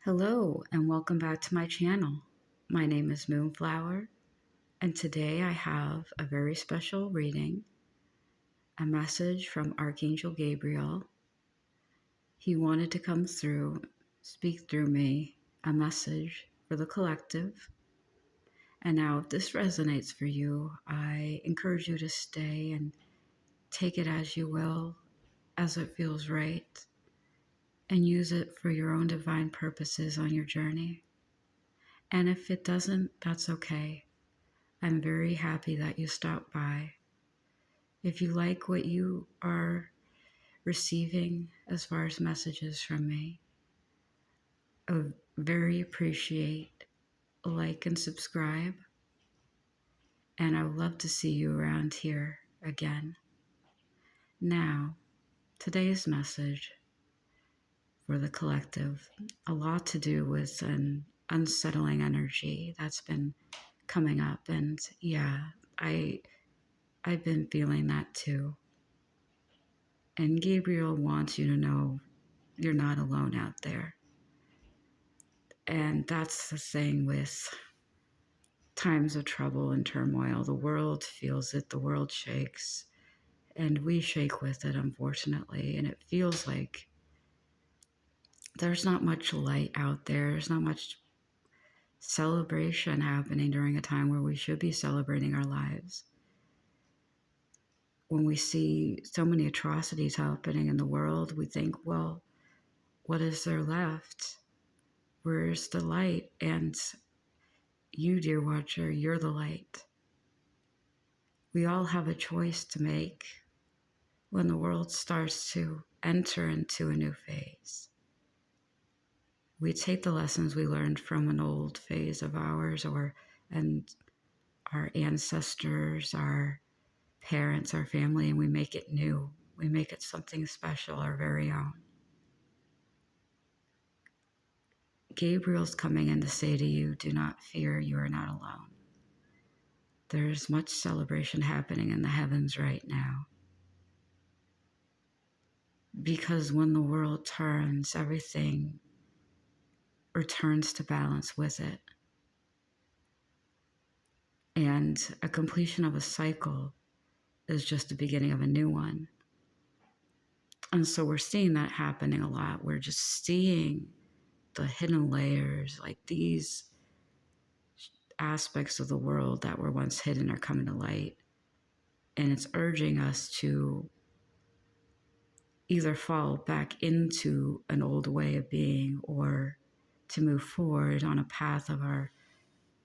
Hello and welcome back to my channel. My name is Moonflower and today I have a very special reading, a message from Archangel Gabriel. He wanted to come through, speak through me, a message for the collective. And now if this resonates for you, I encourage you to stay and take it as you will, as it feels right, and use it for your own divine purposes on your journey. And if it doesn't, that's okay. I'm very happy that you stopped by. If you like what you are receiving as far as messages from me, I would very appreciate a like and subscribe. And I would love to see you around here again. Now, today's message for the collective, a lot to do with an unsettling energy that's been coming up. And yeah, I've been feeling that too. And Gabriel wants you to know you're not alone out there. And that's the thing with times of trouble and turmoil. The world feels it, the world shakes, and we shake with it, unfortunately. And it feels like there's not much light out there. There's not much celebration happening during a time where we should be celebrating our lives. When we see so many atrocities happening in the world, we think, well, what is there left? Where's the light? And you, dear watcher, you're the light. We all have a choice to make when the world starts to enter into a new phase. We take the lessons we learned from an old phase of ours and our ancestors, our parents, our family, and we make it new. We make it something special, our very own. Gabriel's coming in to say to you, do not fear, you are not alone. There's much celebration happening in the heavens right now. Because when the world turns, everything returns to balance with it. And a completion of a cycle is just the beginning of a new one. And so we're seeing that happening a lot. We're just seeing the hidden layers, like these aspects of the world that were once hidden are coming to light. And it's urging us to either fall back into an old way of being or to move forward on a path of our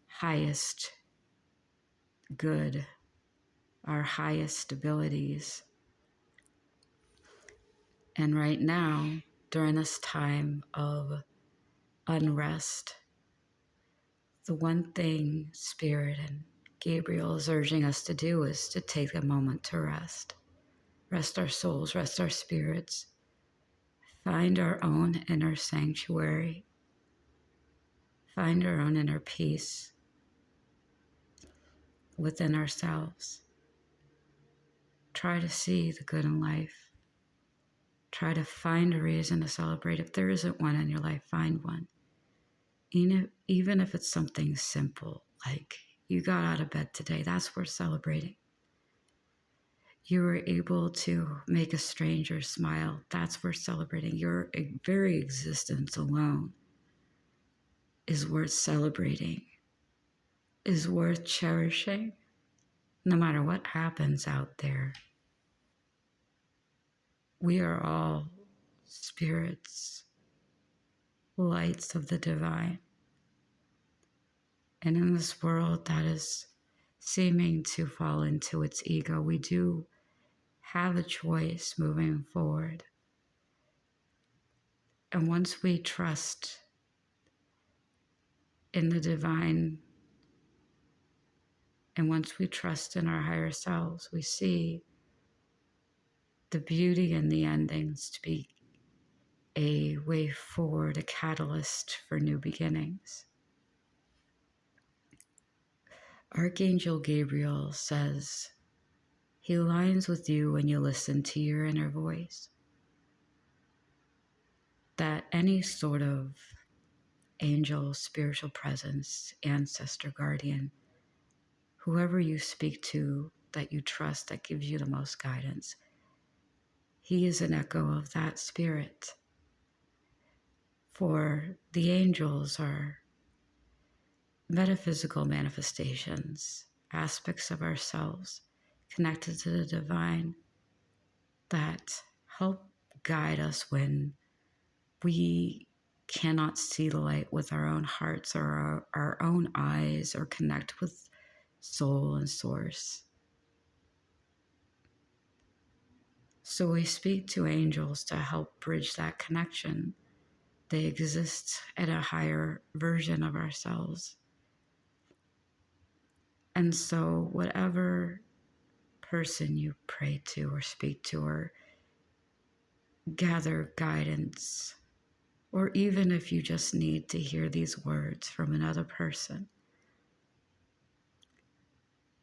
highest good, our highest abilities. And right now, during this time of unrest, the one thing Spirit and Gabriel is urging us to do is to take a moment to rest. Rest our souls, rest our spirits, find our own inner sanctuary, find our own inner peace within ourselves. Try to see the good in life. Try to find a reason to celebrate. If there isn't one in your life, find one. Even if it's something simple, like you got out of bed today, that's worth celebrating. You were able to make a stranger smile, that's worth celebrating. Your very existence alone is worth celebrating, is worth cherishing, no matter what happens out there. We are all spirits, lights of the divine. And in this world that is seeming to fall into its ego, we do have a choice moving forward. And once we trust in the divine, and once we trust in our higher selves, we see the beauty in the endings to be a way forward, a catalyst for new beginnings. Archangel Gabriel says he aligns with you when you listen to your inner voice. That any sort of angel, spiritual presence, ancestor, guardian, whoever you speak to that you trust, that gives you the most guidance, he is an echo of that spirit. For the angels are metaphysical manifestations, aspects of ourselves connected to the divine that help guide us when we cannot see the light with our own hearts or our own eyes, or connect with soul and source. So we speak to angels to help bridge that connection. They exist at a higher version of ourselves. And so whatever person you pray to or speak to or gather guidance, or even if you just need to hear these words from another person,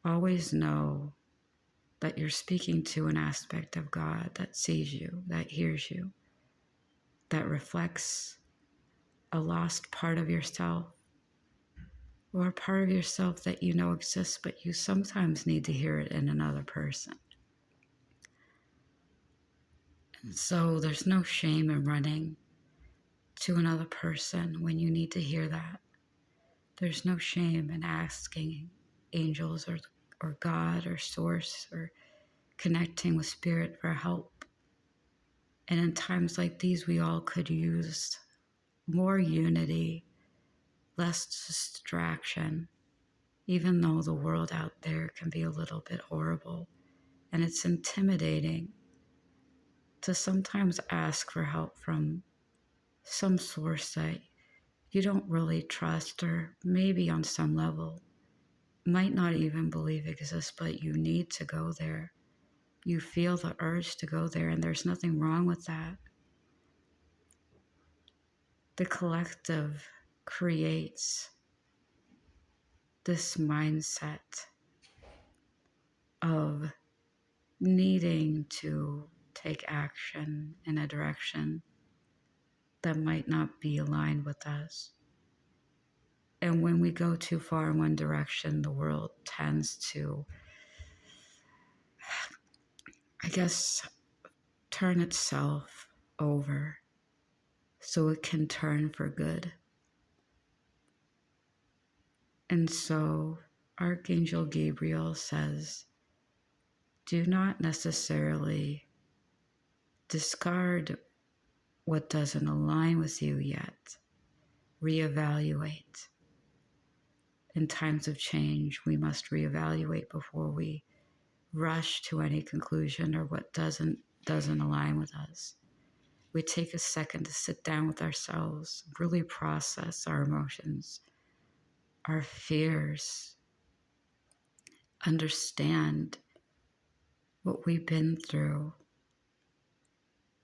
always know that you're speaking to an aspect of God that sees you, that hears you, that reflects a lost part of yourself, or a part of yourself that you know exists, but you sometimes need to hear it in another person. And so there's no shame in running to another person when you need to hear that. There's no shame in asking angels or God or source or connecting with spirit for help. And in times like these, we all could use more unity, less distraction, even though the world out there can be a little bit horrible. And it's intimidating to sometimes ask for help from some source that you don't really trust, or maybe on some level might not even believe exists, but you need to go there. You feel the urge to go there, and there's nothing wrong with that. The collective creates this mindset of needing to take action in a direction that might not be aligned with us. And when we go too far in one direction, the world tends to, I guess, turn itself over so it can turn for good. And so Archangel Gabriel says, do not necessarily discard what doesn't align with you yet. Reevaluate. In times of change, we must reevaluate before we rush to any conclusion or what doesn't align with us. We take a second to sit down with ourselves, really process our emotions, our fears, understand what we've been through.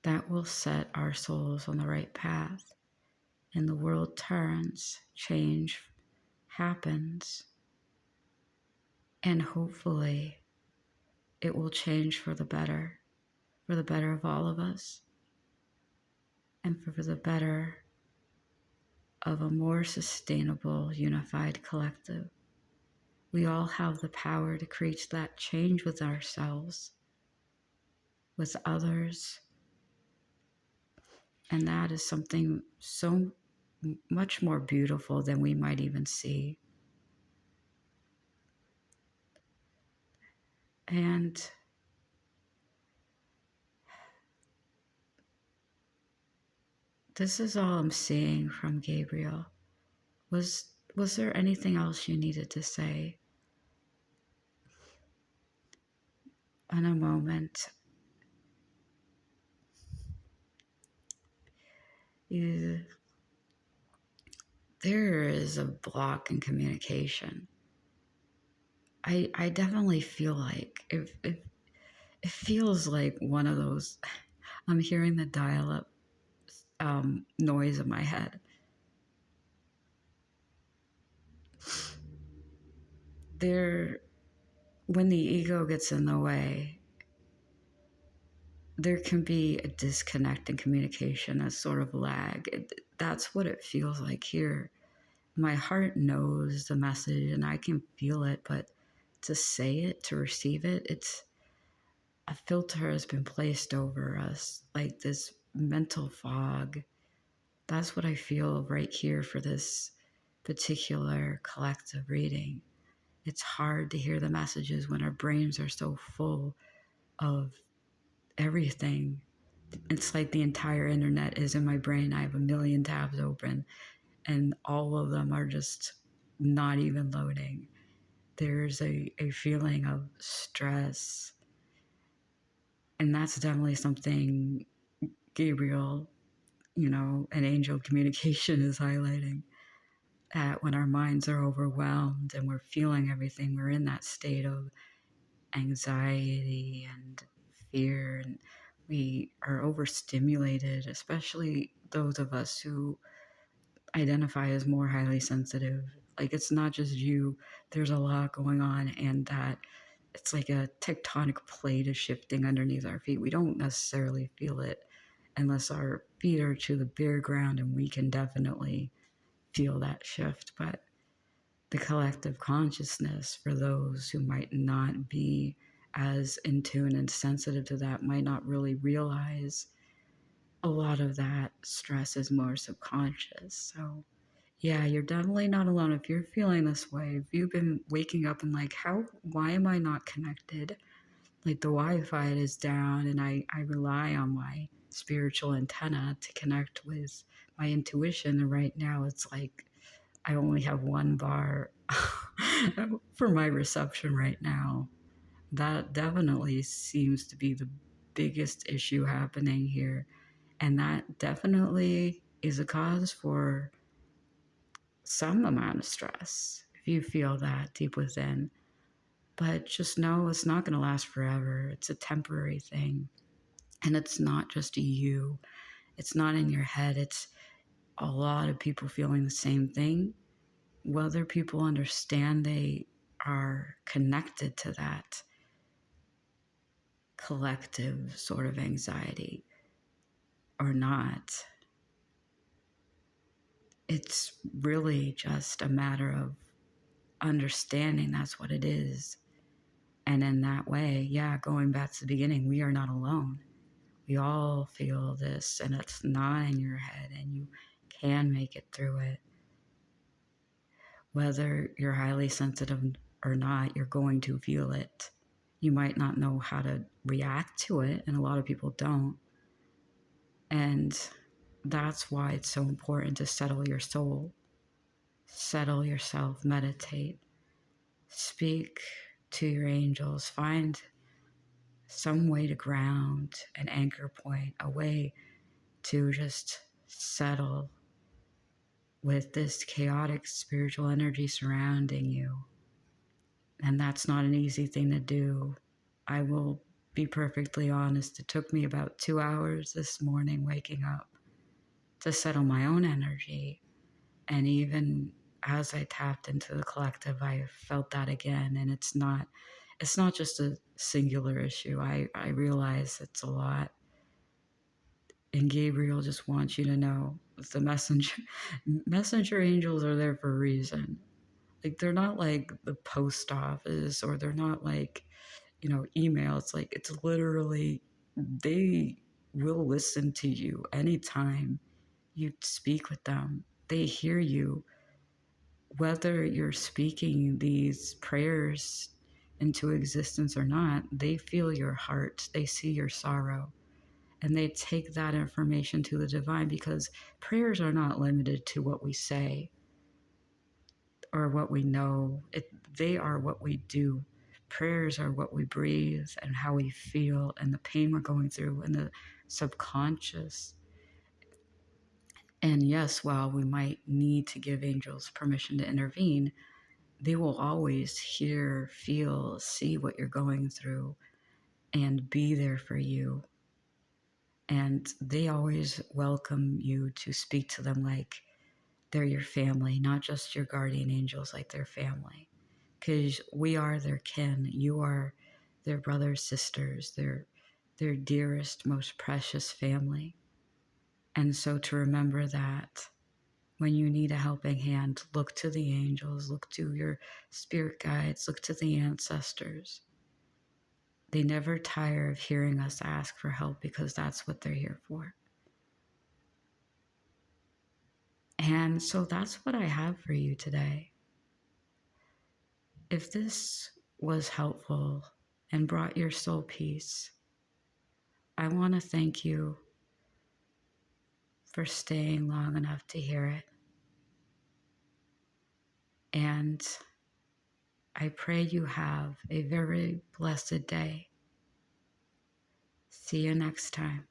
That will set our souls on the right path. And the world turns, change happens, and hopefully it will change for the better of all of us, and for the better of a more sustainable, unified collective. We all have the power to create that change with ourselves, with others, and that is something so much more beautiful than we might even see. And this is all I'm seeing from Gabriel. Was there anything else you needed to say? In a moment, there is a block in communication. I definitely feel like it feels like one of those. I'm hearing the dial-up noise in my head. When the ego gets in the way, there can be a disconnect in communication, a sort of lag. That's what it feels like here. My heart knows the message and I can feel it, but to say it, to receive it, it's a filter has been placed over us, like this mental fog. That's what I feel right here for this particular collective reading. It's hard to hear the messages when our brains are so full of everything. It's like the entire internet is in my brain. I have a million tabs open, and all of them are just not even loading. There's a feeling of stress, and that's definitely something Gabriel, an angel communication is highlighting. That when our minds are overwhelmed and we're feeling everything, we're in that state of anxiety and fear, and we are overstimulated, especially those of us who identify as more highly sensitive. Like, it's not just you, there's a lot going on, and that it's like a tectonic plate is shifting underneath our feet. We don't necessarily feel it unless our feet are to the bare ground, and we can definitely feel that shift. But the collective consciousness, for those who might not be as in tune and sensitive to that, might not really realize a lot of that stress is more subconscious. So yeah, you're definitely not alone if you're feeling this way. If you've been waking up and like, why am I not connected? Like, the Wi-Fi is down and I rely on my spiritual antenna to connect with my intuition. And right now it's like I only have one bar for my reception right now. That definitely seems to be the biggest issue happening here. And that definitely is a cause for some amount of stress if you feel that deep within. But just know it's not going to last forever. It's a temporary thing. And it's not just you, it's not in your head. It's a lot of people feeling the same thing. Whether people understand they are connected to that collective sort of anxiety or not, it's really just a matter of understanding that's what it is. And in that way, yeah, going back to the beginning, we are not alone. We all feel this, and it's not in your head, and you can make it through it. Whether you're highly sensitive or not, you're going to feel it. You might not know how to react to it, and a lot of people don't. And that's why it's so important to settle your soul, settle yourself, meditate, speak to your angels, find some way to ground an anchor point, a way to just settle with this chaotic spiritual energy surrounding you. And that's not an easy thing to do. I will be perfectly honest. It took me about 2 hours this morning waking up to settle my own energy. And even as I tapped into the collective, I felt that again. And it's not just a singular issue. I realize it's a lot. And Gabriel just wants you to know the messenger angels are there for a reason. Like, they're not like the post office, or they're not like, email. It's like, it's literally, they will listen to you anytime you speak with them. They hear you, whether you're speaking these prayers into existence or not. They feel your heart, they see your sorrow, and they take that information to the divine, because prayers are not limited to what we say or what we know. They are what we do. Prayers are what we breathe and how we feel and the pain we're going through and the subconscious. And yes, while we might need to give angels permission to intervene, they will always hear, feel, see what you're going through and be there for you. And they always welcome you to speak to them like they're your family, not just your guardian angels, like their family. Because we are their kin. You are their brothers, sisters, their their dearest, most precious family. And so to remember that when you need a helping hand, look to the angels, look to your spirit guides, look to the ancestors. They never tire of hearing us ask for help because that's what they're here for. And so that's what I have for you today. If this was helpful and brought your soul peace, I want to thank you for staying long enough to hear it. And I pray you have a very blessed day. See you next time.